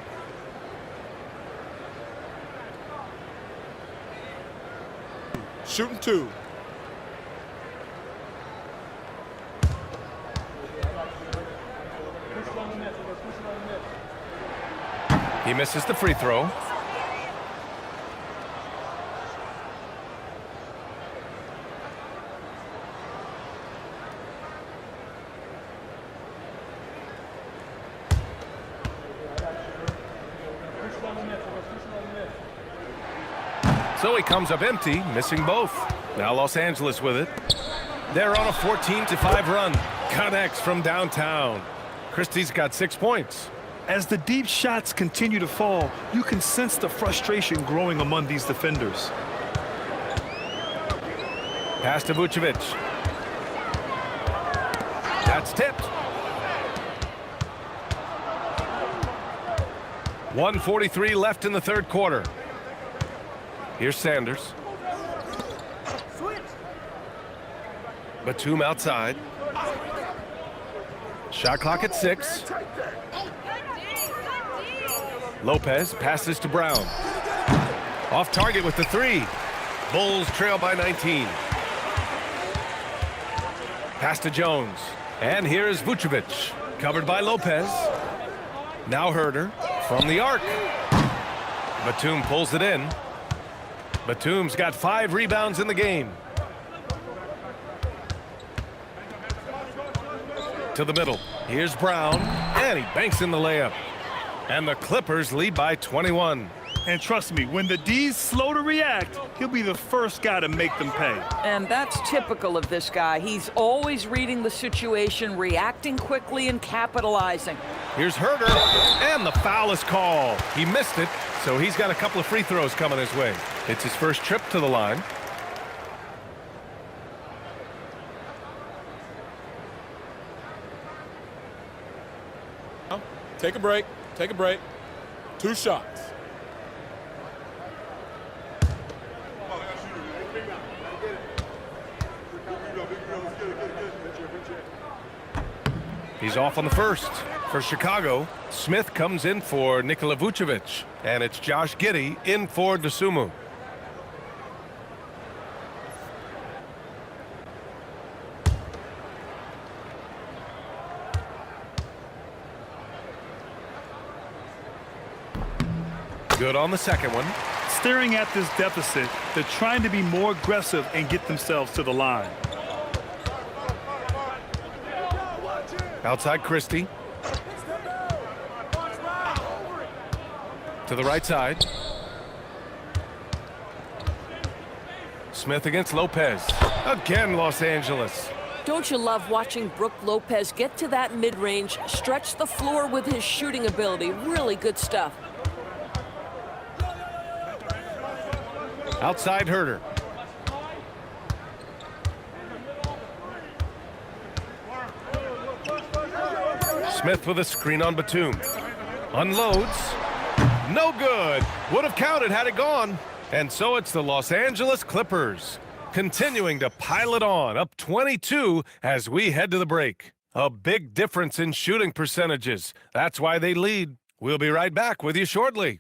G: Shooting 2.
A: He misses the free throw. So he comes up empty, missing both. Now Los Angeles with it. They're on a 14-5 run. Connects from downtown. Christie's got 6 points.
C: As the deep shots continue to fall, you can sense the frustration growing among these defenders.
A: Pass to Vucevic. That's tipped. 1:43 left in the third quarter. Here's Sanders. Batum outside. Shot clock at 6. Lopez passes to Brown. Off target with the 3. Bulls trail by 19. Pass to Jones. And here's Vucevic. Covered by Lopez. Now Herter from the arc. Batum pulls it in. Batum's got 5 rebounds in the game. To the middle. Here's Brown. And he banks in the layup. And the Clippers lead by 21.
C: And trust me, when the D's slow to react, he'll be the first guy to make them pay.
E: And that's typical of this guy. He's always reading the situation, reacting quickly, and capitalizing.
A: Here's Herder, and the foul is called. He missed it, so he's got a couple of free throws coming his way. It's his first trip to the line.
K: Take a break. Take a break. 2 shots.
A: He's off on the first. For Chicago, Smith comes in for Nikola Vucevic, and it's Josh Giddey in for Dosunmu. Good on the second one.
C: Staring at this deficit, they're trying to be more aggressive and get themselves to the line.
A: Outside Christie. To the right side. Smith against Lopez. Again, Los Angeles.
B: Don't you love watching Brook Lopez get to that mid-range, stretch the floor with his shooting ability? Really good stuff.
A: Outside Herder. Smith with a screen on Batum. Unloads. No good. Would have counted had it gone. And so it's the Los Angeles Clippers continuing to pile it on, up 22 as we head to the break. A big difference in shooting percentages. That's why they lead. We'll be right back with you shortly.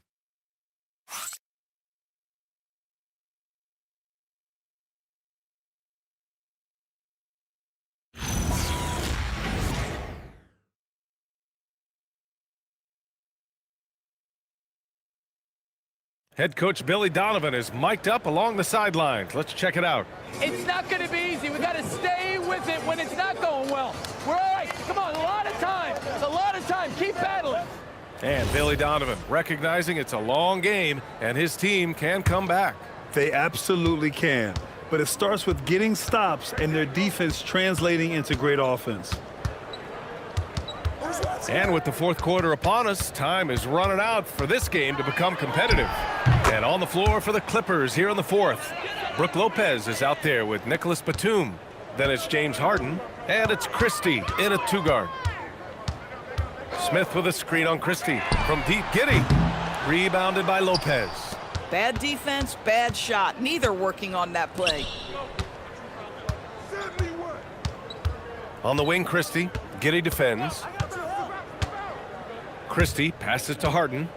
A: Head coach Billy Donovan is mic'd up along the sidelines. Let's check it out.
L: It's not going to be easy. We got to stay with it when it's not going well. We're all right. Come on, a lot of time. A lot of time. Keep battling.
A: And Billy Donovan recognizing it's a long game and his team can come back.
C: They absolutely can. But it starts with getting stops and their defense translating into great offense.
A: And with the fourth quarter upon us, time is running out for this game to become competitive. And on the floor for the Clippers here in the fourth. Brook Lopez is out there with Nicholas Batum. Then it's James Harden, and it's Christie in a two-guard. Smith with a screen on Christie. From deep, Giddey. Rebounded by Lopez.
E: Bad defense, bad shot. Neither working on that play.
A: On the wing, Christie. Giddey defends. Christie passes to Harden.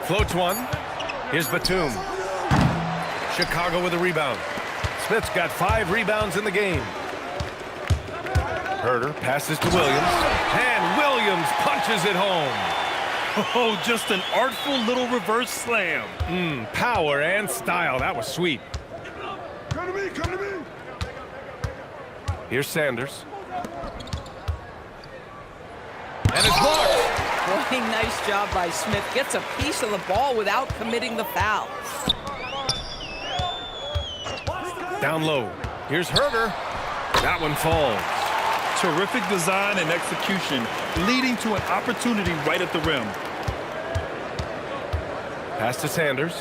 A: Floats one. Here's Batum. Chicago with a rebound. Smith's got 5 rebounds in the game. Herder passes to Williams. And Williams punches it home.
C: Oh, just an artful little reverse slam.
A: Power and style. That was sweet.
I: Come to me, come to me.
A: Here's Sanders. And it's blocked.
E: Boy, nice job by Smith. Gets a piece of the ball without committing the foul.
A: Down low. Here's Herder. That one falls.
C: Terrific design and execution, leading to an opportunity right at the rim.
A: Pass to Sanders.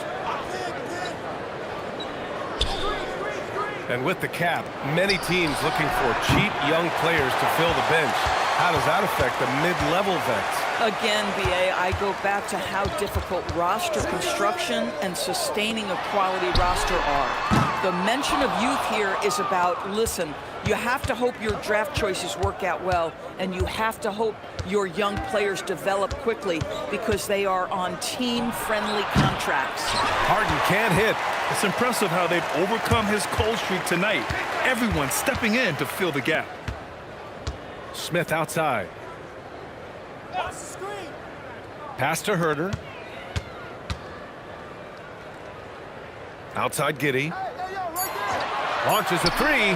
A: And with the cap, many teams looking for cheap young players to fill the bench. How does that affect the mid-level vets?
E: Again, BA, I go back to how difficult roster construction and sustaining a quality roster are. The mention of youth here is about, listen, you have to hope your draft choices work out well, and you have to hope your young players develop quickly because they are on team-friendly contracts.
A: Harden can't hit.
C: It's impressive how they've overcome his cold streak tonight. Everyone stepping in to fill the gap.
A: Smith outside. Pass to Herder. Outside Giddey. Launches a three.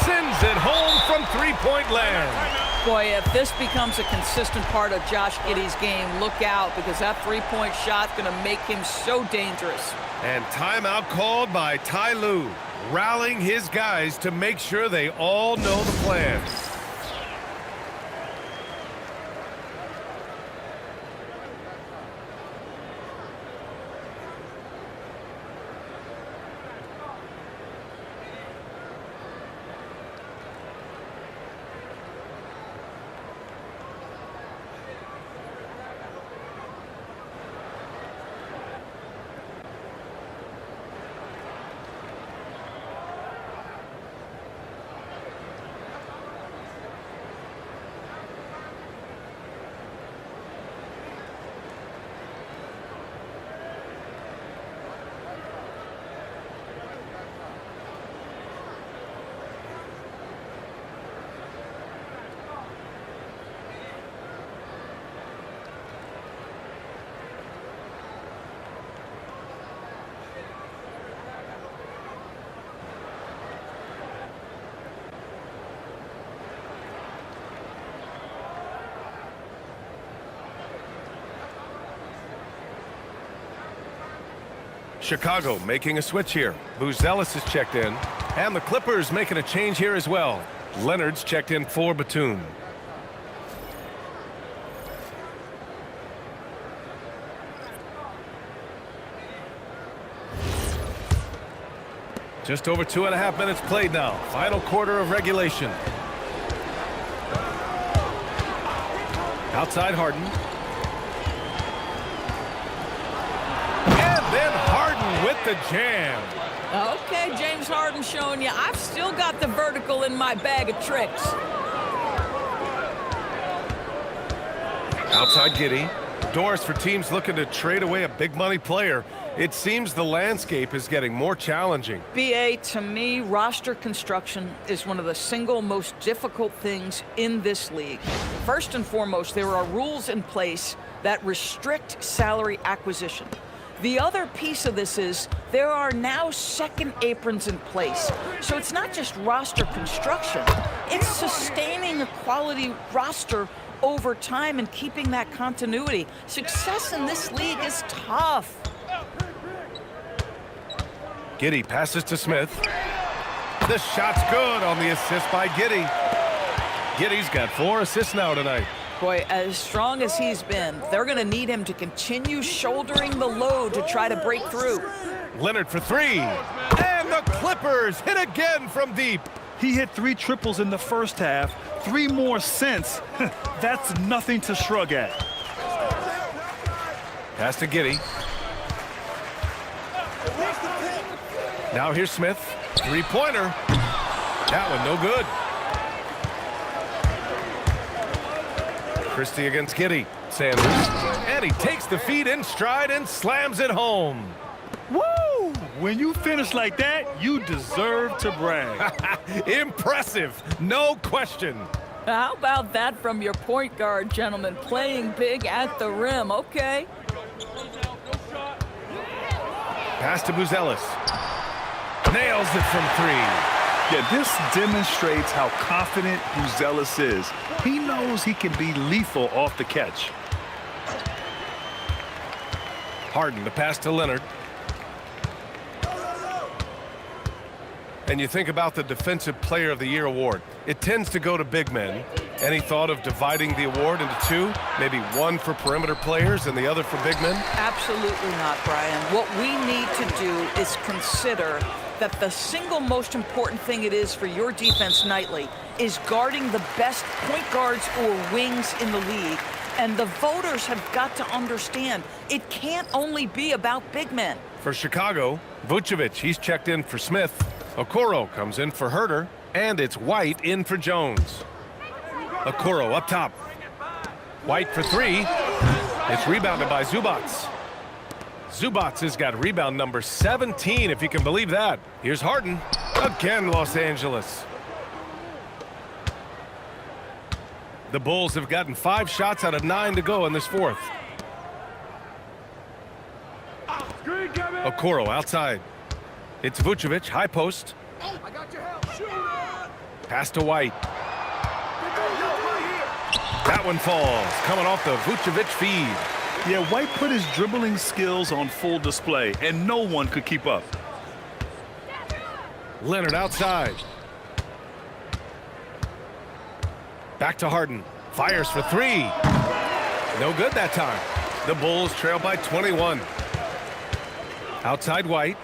A: Sends it home from three-point land.
E: Boy, if this becomes a consistent part of Josh Giddey's game, look out, because that three-point shot's going to make him so dangerous.
A: And timeout called by Ty Lue, rallying his guys to make sure they all know the plan. Chicago making a switch here. Buzelis is checked in. And the Clippers making a change here as well. Leonard's checked in for Batum. Just over 2.5 minutes played now. Final quarter of regulation. Outside Harden. And then Harden with the jam.
E: Okay, James Harden showing you I've still got the vertical in my bag of tricks.
A: Outside Giddey. Doors for teams looking to trade away a big money player. It seems the landscape is getting more challenging.
E: BA, to me, roster construction is one of the single most difficult things in this league. First and foremost, there are rules in place that restrict salary acquisition. The other piece of this is there are now second aprons in place. So it's not just roster construction, it's sustaining a quality roster over time and keeping that continuity. Success in this league is tough.
A: Giddey passes to Smith. The shot's good on the assist by Giddey. Giddey's got 4 assists now tonight.
E: Boy, as strong as he's been, they're going to need him to continue shouldering the load to try to break through.
A: Leonard for 3. And the Clippers hit again from deep.
C: He hit 3 triples in the first half, 3 more since. That's nothing to shrug at.
A: Pass to Giddey. Now here's Smith. 3-pointer. That one no good. Christie against Giddey. Sanders. And he takes the feed in stride and slams it home.
C: Woo! When you finish like that, you deserve to brag.
A: Impressive. No question.
E: How about that from your point guard, gentlemen? Playing big at the rim, okay.
A: Pass to Buzelis. Nails it from 3.
C: Yeah, this demonstrates how confident Buzelis is. He knows he can be lethal off the catch.
A: Harden, the pass to Leonard. And you think about the Defensive Player of the Year award. It tends to go to big men. Any thought of dividing the award into 2? Maybe one for perimeter players and the other for big men?
E: Absolutely not, Brian. What we need to do is consider that the single most important thing it is for your defense nightly is guarding the best point guards or wings in the league. And the voters have got to understand it can't only be about big men.
A: For Chicago, Vucevic, he's checked in for Smith. Okoro comes in for Herter. And it's White in for Jones. Okoro up top. White for 3. It's rebounded by Zubac. Zubac has got rebound number 17, if you can believe that. Here's Harden. Again, Los Angeles. The Bulls have gotten 5 shots out of 9 to go in this fourth. Okoro outside. It's Vucevic, high post. Pass to White. That one falls, coming off the Vucevic feed.
C: Yeah, White put his dribbling skills on full display, and no one could keep up.
A: Leonard outside. Back to Harden. Fires for three. No good that time. The Bulls trail by 21. Outside White.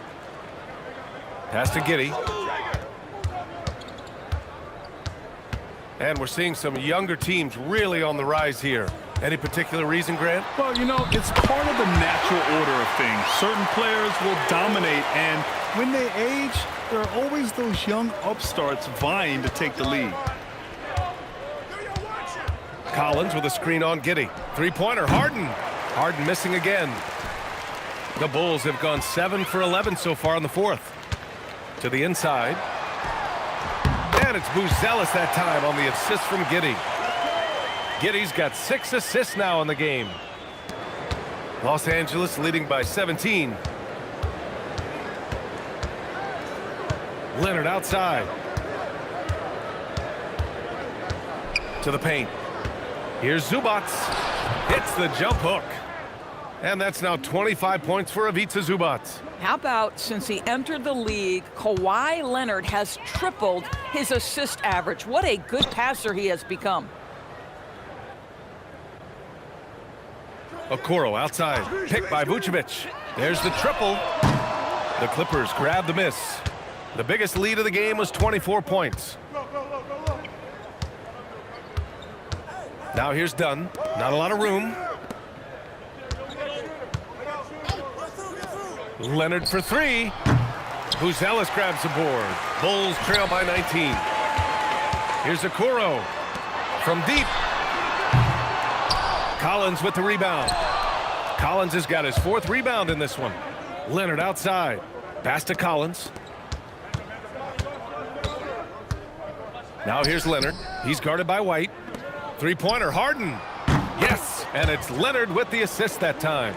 A: Pass to Giddey. And we're seeing some younger teams really on the rise here. Any particular reason, Grant?
C: Well, you know, it's part of the natural order of things. Certain players will dominate, and when they age, there are always those young upstarts vying to take the lead.
A: Collins with a screen on Giddey. Three-pointer, Harden. Harden missing again. The Bulls have gone 7 for 11 so far in the fourth. To the inside. And it's Buzelis that time on the assist from Giddey. Giddey's got 6 assists now in the game. Los Angeles leading by 17. Leonard outside. To the paint. Here's Zubac. Hits the jump hook. And that's now 25 points for Ivica Zubac.
E: How about since he entered the league, Kawhi Leonard has tripled his assist average. What a good passer he has become.
A: Okoro outside. Picked by Vucevic. There's the triple. The Clippers grab the miss. The biggest lead of the game was 24 points. Now here's Dunn. Not a lot of room. Leonard for three. Buzelis grabs the board. Bulls trail by 19. Here's Okoro from deep. Collins with the rebound. Collins has got his 4th rebound in this one. Leonard outside. Pass to Collins. Now here's Leonard. He's guarded by White. Three-pointer, Harden. Yes, and it's Leonard with the assist that time.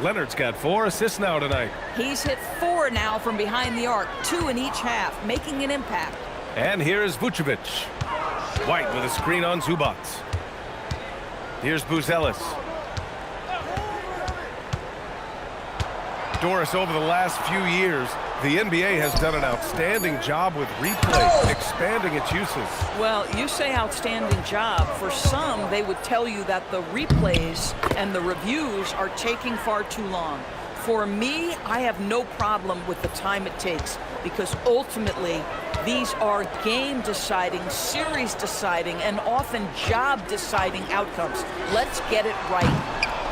A: Leonard's got 4 assists now tonight.
E: He's hit 4 now from behind the arc, 2 in each half, making an impact.
A: And here's Vucevic. White with a screen on Zubac. Here's Buzelis. Doris, over the last few years, the NBA has done an outstanding job with replay, expanding its uses.
E: Well, you say outstanding job. For some, they would tell you that the replays and the reviews are taking far too long. For me, I have no problem with the time it takes because ultimately, these are game-deciding, series-deciding, and often job-deciding outcomes. Let's get it right.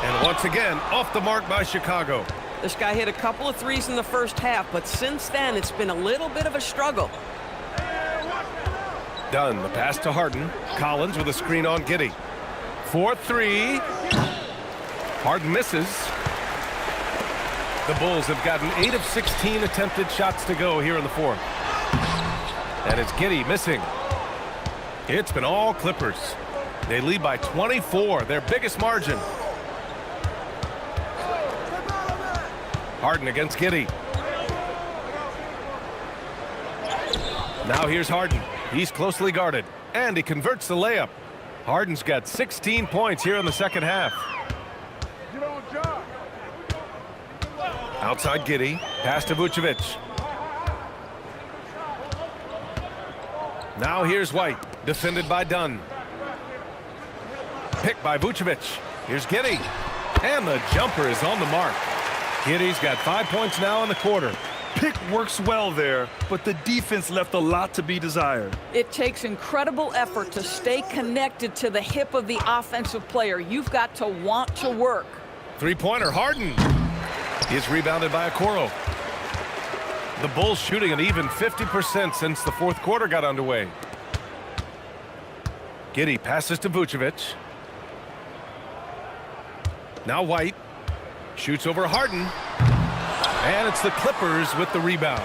A: And once again, off the mark by Chicago.
B: This guy hit a couple of threes in the first half, but since then, it's been a little bit of a struggle.
A: Dunn, the pass to Harden. Collins with a screen on Giddey. 4-3. Harden misses. The Bulls have gotten 8 of 16 attempted shots to go here in the fourth. And it's Giddey missing. It's been all Clippers. They lead by 24, their biggest margin. Harden against Giddey. Now here's Harden. He's closely guarded, and he converts the layup. Harden's got 16 points here in the second half. Outside Giddey. Pass to Vucevic. Now here's White. Defended by Dunn. Picked by Vucevic. Here's Giddey. And the jumper is on the mark. Giddey's got 5 points now in the quarter.
C: Pick works well there, but the defense left a lot to be desired.
E: It takes incredible effort to stay connected to the hip of the offensive player. You've got to want to work.
A: Three-pointer, Harden. He's rebounded by Okoro. The Bulls shooting an even 50% since the fourth quarter got underway. Giddey passes to Vucevic. Now White. Shoots over Harden. And it's the Clippers with the rebound.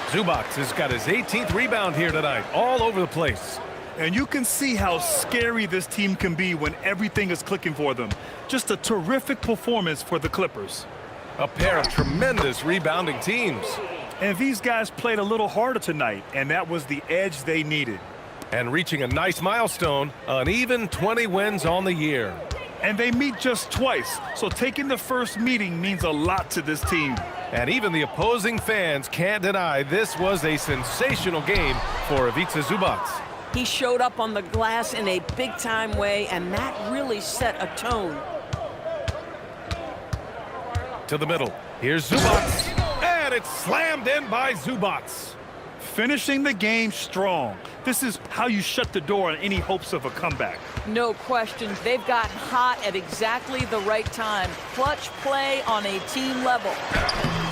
A: Zubac has got his 18th rebound here tonight, all over the place.
C: And you can see how scary this team can be when everything is clicking for them. Just a terrific performance for the Clippers.
A: A pair of tremendous rebounding teams.
C: And these guys played a little harder tonight, and that was the edge they needed.
A: and reaching a nice milestone, an even 20 wins on the year.
C: And they meet just twice, so taking the first meeting means a lot to this team.
A: And even the opposing fans can't deny this was a sensational game for Ivica Zubac.
B: He showed up on the glass in a big-time way, and that really set a tone.
A: To the middle. Here's Zubac, and it's slammed in by Zubac.
C: Finishing the game strong. This is how you shut the door on any hopes of a comeback.
E: No question. They've gotten hot at exactly the right time. Clutch play on a team level.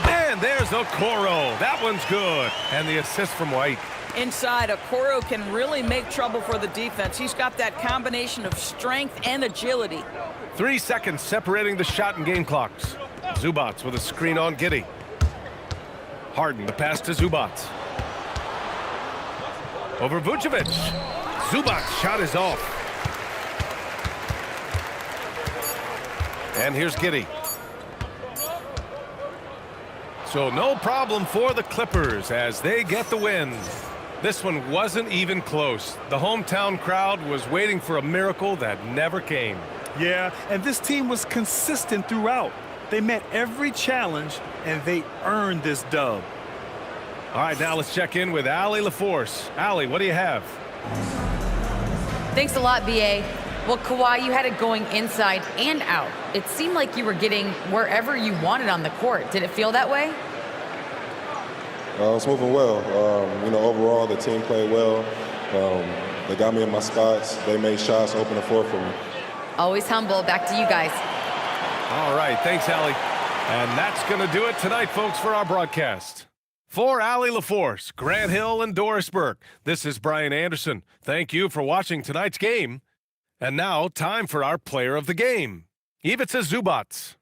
A: And there's Okoro. That one's good. And the assist from White.
E: Inside, Okoro can really make trouble for the defense. He's got that combination of strength and agility.
A: 3 seconds separating the shot and game clocks. Zubac with a screen on Giddey. Harden, the pass to Zubac. Over Vucevic. Zubac shot is off. And here's Giddey. So no problem for the Clippers as they get the win. This one wasn't even close. The hometown crowd was waiting for a miracle that never came.
C: Yeah, and this team was consistent throughout. They met every challenge, and they earned this dub.
A: All right, now let's check in with Allie LaForce. Allie, what do you have?
D: Thanks a lot, B.A. Well, Kawhi, you had it going inside and out. It seemed like you were getting wherever you wanted on the court. Did it feel that way?
M: It's moving well. Overall, the team played well. They got me in my spots. They made shots, opened the floor for me.
D: Always humble. Back to you guys.
A: All right, thanks, Allie. And that's going to do it tonight, folks, for our broadcast. For Allie LaForce, Grant Hill, and Doris Burke, this is Brian Anderson. Thank you for watching tonight's game. And now, time for our player of the game, Ivica Zubac.